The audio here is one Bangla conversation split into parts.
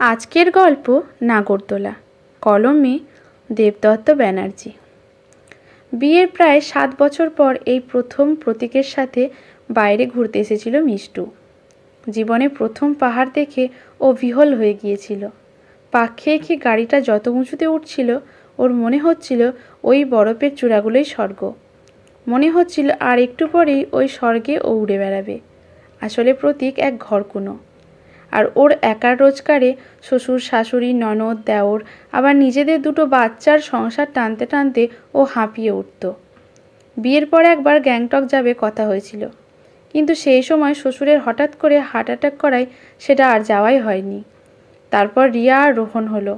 আজকের গল্প নাগরদোলা, কলমে দেবদত্ত ব্যানার্জি। বিয়ের প্রায় 7 বছর পর এই প্রথম প্রতীকের সাথে বাইরে ঘুরতে এসেছিল মিষ্টু। জীবনে প্রথম পাহাড় দেখে ও বিহ্বল হয়ে গিয়েছিল। পাক খেয়ে খেয়ে গাড়িটা যত উঁচুতে উঠছিল ওর মনে হচ্ছিল ওই বরফের চূড়াগুলোই স্বর্গ। মনে হচ্ছিল আর একটু পরেই ওই স্বর্গে ও উড়ে বেড়াবে। আসলে প্রতীক এক ঘরকুনো, আর ওর একার রোজগারে শ্বশুর শাশুড়ি ননদ দেওর আবার নিজেদের দুটো বাচ্চার সংসার টানতে টানতে ও হাঁপিয়ে উঠত। বিয়ের পর একবার গ্যাংটক যাবে কথা হয়েছিল, কিন্তু সেই সময় শ্বশুরের হঠাৎ করে হার্ট অ্যাটাক করায় সেটা আর যাওয়াই হয়নি। তারপর রিয়া আর রোহন হলো।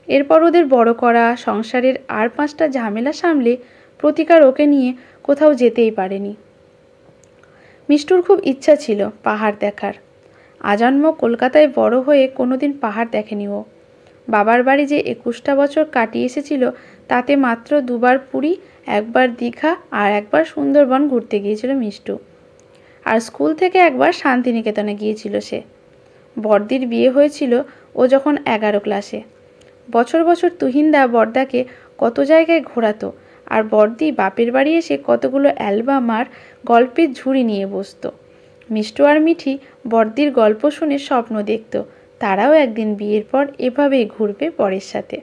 এরপর ওদের বড় করা, সংসারের আর 5টা ঝামেলা সামলে প্রতিকার ওকে নিয়ে কোথাও যেতেই পারেনি। মিষ্টুর খুব ইচ্ছা ছিল পাহাড় দেখার। আজন্ম কলকাতায় বড় হয়ে কোনোদিন পাহাড় দেখেনি ও। বাবার বাড়ি যে 21টা বছর কাটিয়ে এসেছিল তাতে মাত্র 2বার পুরী, 1বার দীঘা আর 1বার সুন্দরবন ঘুরতে গিয়েছিল মিষ্টু। আর স্কুল থেকে একবার শান্তিনিকেতনে গিয়েছিল সে। বড়দির বিয়ে হয়েছিল ও যখন 11 ক্লাসে। বছর বছর তুহিনদা বড়দাকে কত জায়গায় ঘোরাতো, আর বড়দি বাপের বাড়ি এসে কতগুলো অ্যালবাম আর গল্পের ঝুড়ি নিয়ে বসতো। মিষ্টু আর মিঠি বড়দির গল্প শুনে স্বপ্ন দেখত তারাও একদিন বিয়ের পর এভাবেই ঘুরবে বরের সাথে।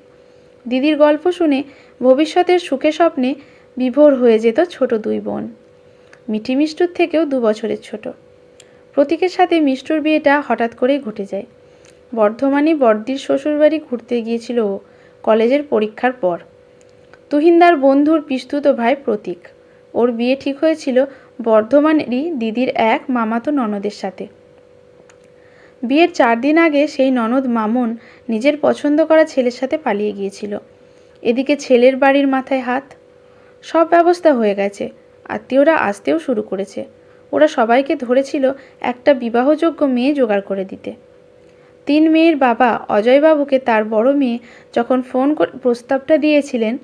দিদির গল্প শুনে ভবিষ্যতের সুখে স্বপ্নে বিভোর হয়ে যেত ছোট 2 বোন। মিঠি মিষ্টুর থেকেও 2 বছরের ছোট। প্রতীকের সাথে মিষ্টুর বিয়েটা হঠাৎ করেই ঘটে যায়। বর্ধমানে বড়দির শ্বশুরবাড়ি ঘুরতে গিয়েছিল ও কলেজের পরীক্ষার পর। তুহিনদার বন্ধুর পিস্তুত ভাই প্রতীক। ওর বিয়ে ঠিক হয়েছিল বর্ধমানেরই দিদির এক মামাতো ননদের সাথে। বিয়ের 4 দিন আগে সেই ননদ মামুন নিজের পছন্দ করা ছেলের সাথে পালিয়ে গিয়েছিল। এদিকে ছেলের বাড়ির মাথায় হাত। সব ব্যবস্থা হয়ে গেছে, আত্মীয়রা আসতেও শুরু করেছে। ওরা সবাইকে ধরেছিল একটা বিবাহযোগ্য মেয়ে জোগাড় করে দিতে। 3 মেয়ের বাবা অজয়বাবুকে তার বড় মেয়ে যখন ফোন করে প্রস্তাবটা দিয়েছিলেন,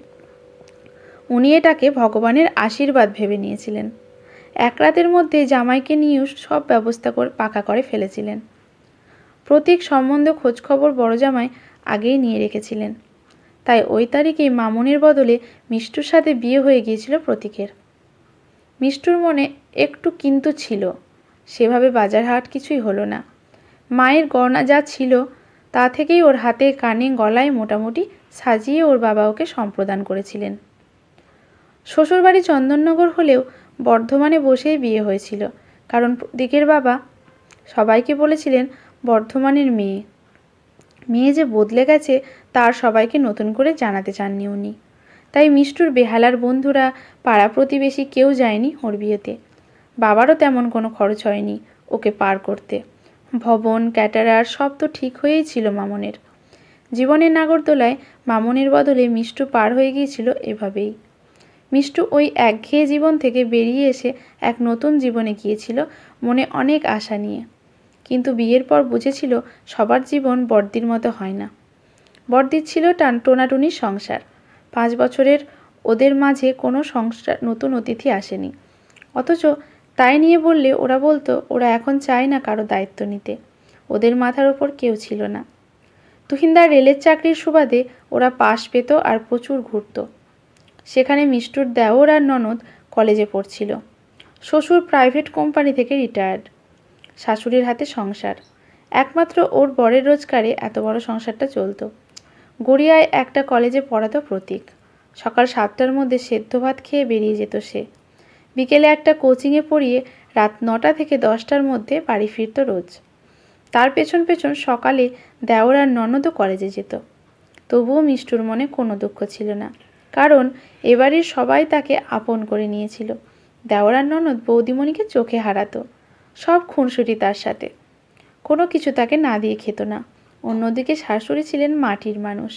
উনি এটাকে ভগবানের আশীর্বাদ ভেবে নিয়েছিলেন। এক রাতের মধ্যে জামাইকে নিয়েও সব ব্যবস্থা করে পাকা করে ফেলেছিলেন। প্রতীক সম্বন্ধে খোঁজখবর বড় জামাই আগেই নিয়ে রেখেছিলেন, তাই ওই তারিখেই মামুনের বদলে মিষ্টুর সাথে বিয়ে হয়ে গিয়েছিল প্রতীকের। মিষ্টুর মনে একটু কিন্তু ছিল, সেভাবে বাজার হাট কিছুই হলো না। মায়ের গয়না যা ছিল তা থেকেই ওর হাতে কানে গলায় মোটামুটি সাজিয়ে ওর বাবা ওকে সম্প্রদান করেছিলেন। শ্বশুরবাড়ি চন্দননগর হলেও বর্ধমানে বসেই বিয়ে হয়েছিল, কারণ প্রতীকের বাবা সবাইকে বলেছিলেন বর্ধমানের মেয়ে যে বদলে গেছে তার সবাইকে নতুন করে জানাতে চাননি উনি। তাই মিষ্টুর বেহালার বন্ধুরা, পাড়া প্রতিবেশী কেউ যায়নি ওর বিয়েতে। বাবারও তেমন কোনো খরচ হয়নি ওকে পার করতে। ভবন, ক্যাটারার সব তো ঠিক হয়েই ছিল মামনের। জীবনের নাগরদোলায় মামনের বদলে মিষ্টু পার হয়ে গিয়েছিল এভাবেই। মিষ্টু ওই একঘেয়ে জীবন থেকে বেরিয়ে এসে এক নতুন জীবনে গিয়েছিল মনে অনেক আশা নিয়ে। কিন্তু বিয়ের পর বুঝেছিল সবার জীবন বড়দির মতো হয় না। বড়দির ছিল টোনাটুনির সংসার। 5 বছরের ওদের মাঝে কোনো সংসার নতুন অতিথি আসেনি। অথচ তাই নিয়ে বললে ওরা বলতো ওরা এখন চায় না কারো দায়িত্ব নিতে। ওদের মাথার ওপর কেউ ছিল না। তুহিনদার রেলের চাকরির সুবাদে ওরা পাশ পেত আর প্রচুর ঘুরত। সেখানে মিষ্টুর দেওর আর ননদ কলেজে পড়ছিল। শ্বশুর প্রাইভেট কোম্পানি থেকে রিটায়ার্ড। শাশুড়ির হাতে সংসার। একমাত্র ওর বরের রোজগারে এত বড় সংসারটা চলত। গড়িয়ায় একটা কলেজে পড়াতো প্রতীক। সকাল 7টার মধ্যে সেদ্ধ ভাত খেয়ে বেরিয়ে যেত সে। বিকেলে একটা কোচিংয়ে পড়িয়ে রাত 9টা থেকে 10টার মধ্যে বাড়ি ফিরত রোজ। তার পেছন পেছন সকালে দেওর আর ননদও কলেজে যেত। তবুও মিষ্টুর মনে কোনো দুঃখ ছিল না, কারণ এবাড়ির সবাই তাকে আপন করে নিয়েছিল। দেওর আর ননদ বৌদিমণিকে চোখে হারাতো। সব খুনসুটি তার সাথে, কোনো কিছু তাকে না দিয়ে খেত না। অন্যদিকে শাশুড়ি ছিলেন মাটির মানুষ,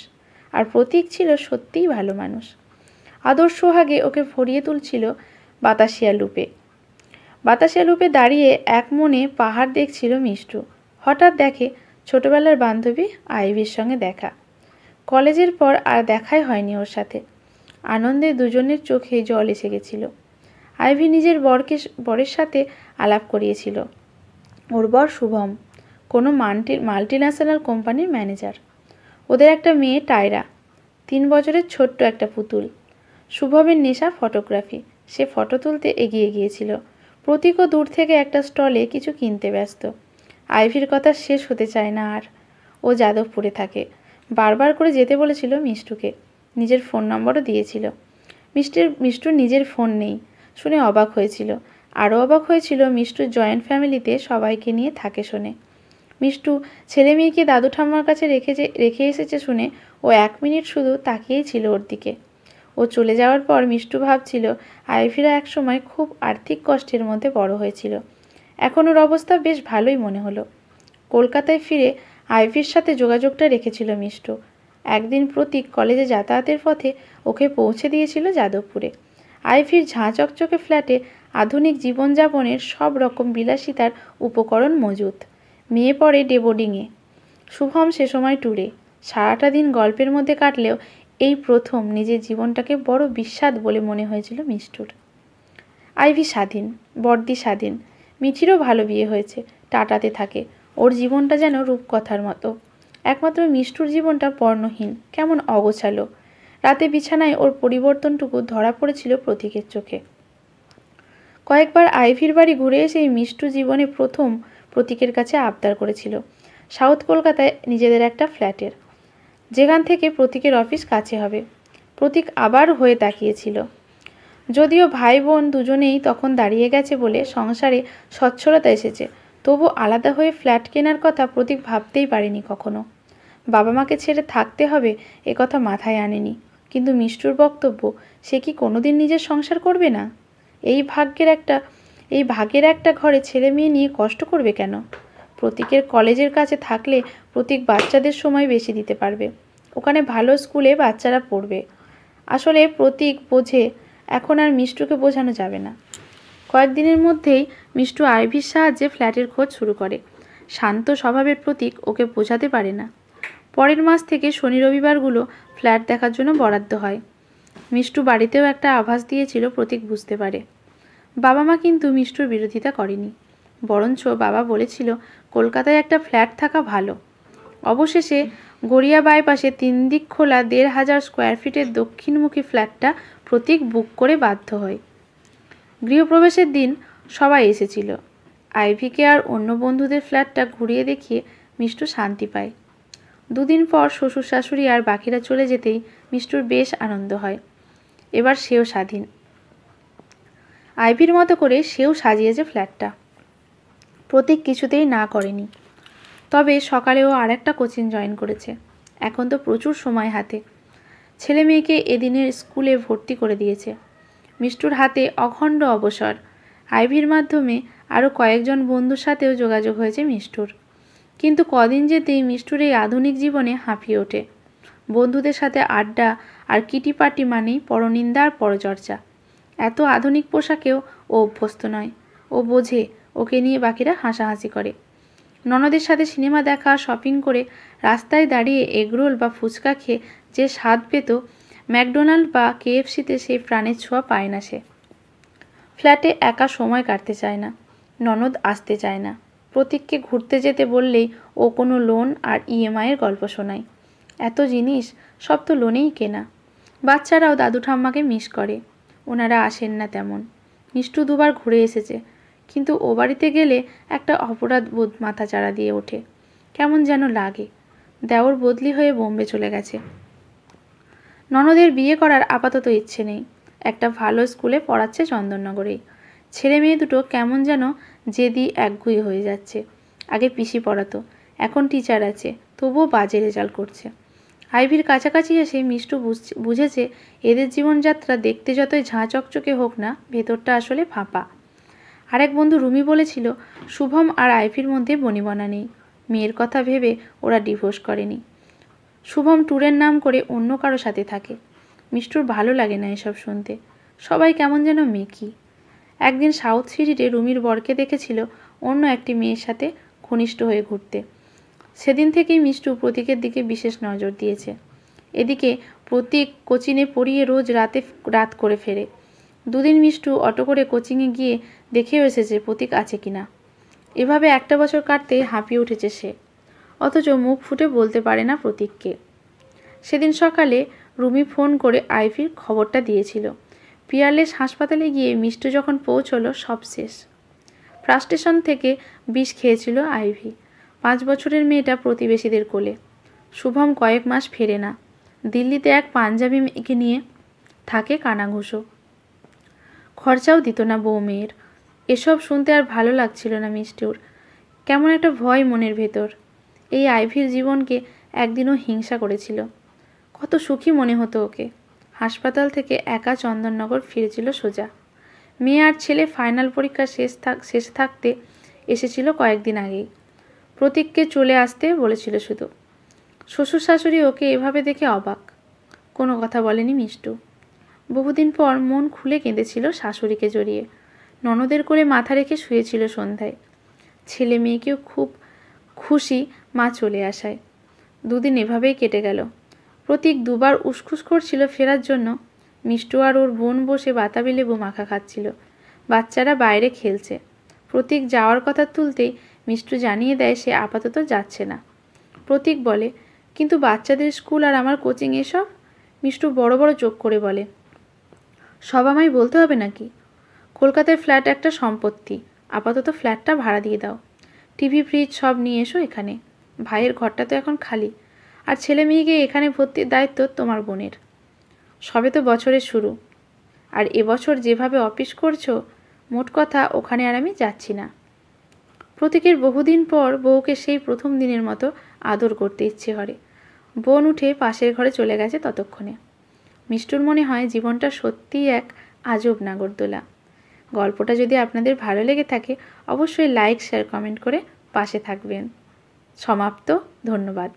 আর প্রতীক ছিল সত্যিই ভালো মানুষ। আদর সোহাগে ওকে ভরিয়ে তুলছিল বাতাসিয়া লুপে। বাতাসিয়া লুপে দাঁড়িয়ে এক মনে পাহাড় দেখছিল মিষ্টু। হঠাৎ দেখে ছোটবেলার বান্ধবী আইভির সঙ্গে দেখা। কলেজের পর আর দেখাই হয়নি ওর সাথে। আনন্দে দুজনের চোখে জল এসে গেছিল। আইভি নিজের বরের সাথে আলাপ করিয়েছিল। ওর বর শুভম কোনো মাল্টিন্যাশনাল কোম্পানির ম্যানেজার। ওদের একটা মেয়ে টায়রা, 3 বছরের ছোট্ট একটা পুতুল। শুভমের নেশা ফটোগ্রাফি, সে ফটো তুলতে এগিয়ে গিয়েছিল। প্রতীকও দূর থেকে একটা স্টলে কিছু কিনতে ব্যস্ত। আইভির কথা শেষ হতে চায় না আর। ও যাদবপুরে থাকে। বারবার করে যেতে বলেছিল মিষ্টুকে, নিজের ফোন নম্বরও দিয়েছিল। মিষ্টুর নিজের ফোন নেই শুনে অবাক হয়েছিল। আরও অবাক হয়েছিল মিষ্টুর জয়েন্ট ফ্যামিলিতে সবাইকে নিয়ে থাকে শুনে। মিষ্টু ছেলে মেয়েকে দাদু ঠাম্মার কাছে রেখে এসেছে শুনে ও 1 মিনিট শুধু তাকিয়েই ছিল ওর দিকে। ও চলে যাওয়ার পর মিষ্টু ভাবছিল আইভিরা একসময় খুব আর্থিক কষ্টের মধ্যে বড় হয়েছিল। এখন ওর অবস্থা বেশ ভালোই মনে হলো। কলকাতায় ফিরে আইভির সাথে যোগাযোগটা রেখেছিল মিষ্টু। একদিন প্রতীক কলেজে যাতায়াতের পথে ওকে পৌঁছে দিয়েছিল যাদবপুরে। আইভির ঝাঁ চকচকে ফ্ল্যাটে আধুনিক জীবনযাপনের সব রকম বিলাসিতার উপকরণ মজুত। মেয়ে পড়ে ডে বোর্ডিংয়ে, শুভম সে সময় ট্যুরে। সারাটা দিন গল্পের মধ্যে কাটলেও এই প্রথম নিজের জীবনটাকে বড় বিস্বাদ বলে মনে হয়েছিল মিষ্টুর। আইভি স্বাধীন, বড়দি স্বাধীন। মিঠিরও ভালো বিয়ে হয়েছে, টাটাতে থাকে। ওর জীবনটা যেন রূপকথার মতো। একমাত্র মিষ্টুর জীবনটা বর্ণহীন, কেমন অগোছালো। রাতে বিছানায় ওর পরিবর্তনটুকু ধরা পড়েছিল প্রতীকের চোখে। কয়েকবার আইভির বাড়ি ঘুরে এসেই মিষ্টু জীবনে প্রথম প্রতীকের কাছে আবদার করেছিল সাউথ কলকাতায় নিজেদের একটা ফ্ল্যাটের, যেখান থেকে প্রতীকের অফিস কাছে হবে। প্রতীক আবার হয়ে তাকিয়েছিল। যদিও ভাই বোন দুজনেই তখন দাঁড়িয়ে গেছে বলে সংসারে সচ্ছলতা এসেছে, তবু আলাদা হয়ে ফ্ল্যাট কেনার কথা প্রতীক ভাবতেই পারেনি কখনো। বাবা মাকে ছেড়ে থাকতে হবে এ কথা মাথায় আনেনি। কিন্তু মিষ্টুর বক্তব্য, সে কি কোনোদিন নিজের সংসার করবে না? এই ভাগের একটা ঘরে ছেলে মেয়ে নিয়ে কষ্ট করবে কেন? প্রতীকের কলেজের কাছে থাকলে প্রতীক বাচ্চাদের সময় বেশি দিতে পারবে। ওখানে ভালো স্কুলে বাচ্চারা পড়বে। আসলে প্রতীক বোঝে, এখন আর মিষ্টুকে বোঝানো যাবে না। কয়েকদিনের মধ্যেই মিষ্টু আইভির সাহায্যে ফ্ল্যাটের খোঁজ শুরু করে। শান্ত স্বভাবের প্রতীক ওকে বোঝাতে পারে না। পরের মাস থেকে শনি রবিবারগুলো ফ্ল্যাট দেখার জন্য বরাদ্দ হয়। মিষ্টু বাড়িতেও একটা আভাস দিয়েছিল প্রতীক বুঝতে পারে। বাবা মা কিন্তু মিষ্টুর বিরোধিতা করেনি, বরঞ্চ বাবা বলেছিল কলকাতায় একটা ফ্ল্যাট থাকা ভালো। অবশেষে গড়িয়া বাইপাসে 3 দিক খোলা 1500 স্কোয়ার ফিটের দক্ষিণমুখী ফ্ল্যাটটা প্রতীক বুক করে বাধ্য হয়। গৃহপ্রবেশের দিন সবাই এসেছিল। আইভিকে আর অন্য বন্ধুদের ফ্ল্যাটটা ঘুরিয়ে দেখিয়ে মিষ্টু শান্তি পায়। 2 দিন পর শ্বশুর শাশুড়ি আর বাকিরা চলে যেতেই মিষ্টুর বেশ আনন্দ হয়। এবার সেও স্বাধীন। আইভির মতো করে সেও সাজিয়েছে ফ্ল্যাটটা। প্রতীক কিছুতেই না করেনি। তবে সকালেও আর একটা কোচিং জয়েন করেছে। এখন তো প্রচুর সময় হাতে। ছেলে মেয়েকে এদিনের স্কুলে ভর্তি করে দিয়েছে। মিষ্টুর হাতে অখণ্ড অবসর। আইভির মাধ্যমে আরও কয়েকজন বন্ধুর সাথেও যোগাযোগ হয়েছে মিষ্টুর। কিন্তু কদিন যেতেই মিষ্টুর এই আধুনিক জীবনে হাঁপিয়ে ওঠে। বন্ধুদের সাথে আড্ডা আর কিটি পার্টি মানেই পরনিন্দা আর পরচর্চা। এত আধুনিক পোশাকেও ও অভ্যস্ত নয়। ও বোঝে ওকে নিয়ে বাকিরা হাসাহাসি করে। ননদের সাথে সিনেমা দেখা, শপিং করে রাস্তায় দাঁড়িয়ে এগরোল বা ফুচকা খেয়ে যে স্বাদ পেত, ম্যাকডোনাল্ড বা কেএফসিতে সেই প্রাণের ছোঁয়া পায় না সে। ফ্ল্যাটে একা সময় কাটতে চায় না। ননদ আসতে চায় না। প্রতীককে ঘুরতে যেতে বললেই ও কোনো লোন আর ইএমআইয়ের গল্প শোনায়। এত জিনিস, সব তো লোনেই কেনা। বাচ্চারাও দাদু ঠাম্মাকে মিস করে। ওনারা আসেন না তেমন। মিষ্টু 2 বার ঘুরে এসেছে, কিন্তু ও বাড়িতে গেলে একটা অপরাধ বোধ মাথাচাড়া দিয়ে ওঠে। কেমন যেন লাগে। দেওর বদলি হয়ে বোম্বে চলে গেছে। ননদের বিয়ে করার আপাতত ইচ্ছে নেই। একটা ভালো স্কুলে পড়াচ্ছে চন্দননগরেই। ছেলে মেয়ে দুটো কেমন যেন জেদি একগুঁয়ে হয়ে যাচ্ছে। আগে পিসি পড়াতো, এখন টিচার আছে, তবুও বাজে রেজাল্ট করছে। আইভির কাছাকাছি এসে মিষ্টু বুঝেছে এদের জীবনযাত্রা দেখতে যতই ঝাঁ চকচকে হোক না, ভেতরটা আসলে ফাঁপা। আরেক বন্ধু রুমি বলেছিল শুভম আর আইভির মধ্যে বনিবনা নেই। মেয়ের কথা ভেবে ওরা ডিভোর্স করেনি। শুভম ট্যুরের নাম করে অন্য কারো সাথে থাকে। মিষ্টুর ভালো লাগে না এসব শুনতে। সবাই কেমন যেন মেকি। একদিন সাউথ সিটিতে রুমির বরকে দেখেছিল অন্য একটি মেয়ের সাথে ঘনিষ্ঠ হয়ে ঘুরতে। সেদিন থেকেই মিষ্টু প্রতীকের দিকে বিশেষ নজর দিয়েছে। এদিকে প্রতীক কোচিংয়ে পড়িয়ে রোজ রাত করে ফেরে। 2 দিন মিষ্টু অটো করে কোচিংয়ে গিয়ে দেখেও এসেছে প্রতীক আছে কিনা। এভাবে একটা বছর কাটতে হাঁপিয়ে উঠেছে সে, অথচ মুখ ফুটে বলতে পারে না প্রতীককে। সেদিন সকালে রুমি ফোন করে আইভির খবরটা দিয়েছিল। পিয়ারলেস হাসপাতালে গিয়ে মিষ্টু যখন পৌঁছলো সব শেষ। ফ্রাস্ট্রেশন থেকে বিষ খেয়েছিল আইভি। 5 বছরের মেয়েটা প্রতিবেশীদের কোলে। শুভম কয়েক মাস ফেরে না। দিল্লিতে এক পাঞ্জাবি মেয়েকে নিয়ে থাকে কানাঘুষো। খরচাও দিত না বউ মেয়ের। এসব শুনতে আর ভালো লাগছিল না মিষ্টুর। কেমন একটা ভয় মনের ভেতর। এই আইভির জীবনকে একদিনও হিংসা করেছিল। কত সুখী মনে হতো ওকে। হাসপাতাল থেকে একা চন্দননগর ফিরেছিল সোজা। মেয়ে আর ছেলে ফাইনাল পরীক্ষা শেষ থাকতে এসেছিল কয়েকদিন আগেই। প্রতীককে চলে আসতে বলেছিল শুধু। শ্বশুর শাশুড়ি ওকে এভাবে দেখে অবাক। কোনো কথা বলেনি মিষ্টু। বহুদিন পর মন খুলে কেঁদেছিল শাশুড়িকে জড়িয়ে। ননদের কোলে মাথা রেখে শুয়েছিল সন্ধ্যায়। ছেলে মেয়েকেও খুব খুশি মা চলে আসায়। দুদিন এভাবেই কেটে গেল। প্রতীক দুবার উসখুস করছিল ফেরার জন্য। মিষ্টু আর ওর বোন বসে বাতাবি লেবু মাখা খাচ্ছিল। বাচ্চারা বাইরে খেলছে। প্রতীক যাওয়ার কথা তুলতেই মিষ্টু জানিয়ে দেয় সে আপাতত যাচ্ছে না। প্রতীক বলে, কিন্তু বাচ্চাদের স্কুল আর আমার কোচিং এসব? মিষ্টু বড় বড় চোখ করে বলে, সব আমায় বলতে হবে নাকি? কলকাতায় ফ্ল্যাট একটা সম্পত্তি, আপাতত ফ্ল্যাটটা ভাড়া দিয়ে দাও। টিভি ফ্রিজ সব নিয়ে এসো এখানে। ভাইয়ের ঘরটা তো এখন খালি। আর ছেলে মেয়েকে এখানে ভর্তির দায়িত্ব তোমার বোনের। সবে তো বছরের শুরু। আর এবছর যেভাবে অফিস করছো, মোট কথা ওখানে আর আমি যাচ্ছি না। প্রতীকের বহুদিন পর বউকে সেই প্রথম দিনের মতো আদর করতে ইচ্ছে করে। বোন উঠে পাশের ঘরে চলে গেছে ততক্ষণে। মিষ্টুর মনে হয় জীবনটা সত্যিই এক আজব নাগরদোলা। গল্পটা যদি আপনাদের ভালো লেগে থাকে অবশ্যই লাইক, শেয়ার, কমেন্ট করে পাশে থাকবেন। সমাপ্ত। ধন্যবাদ।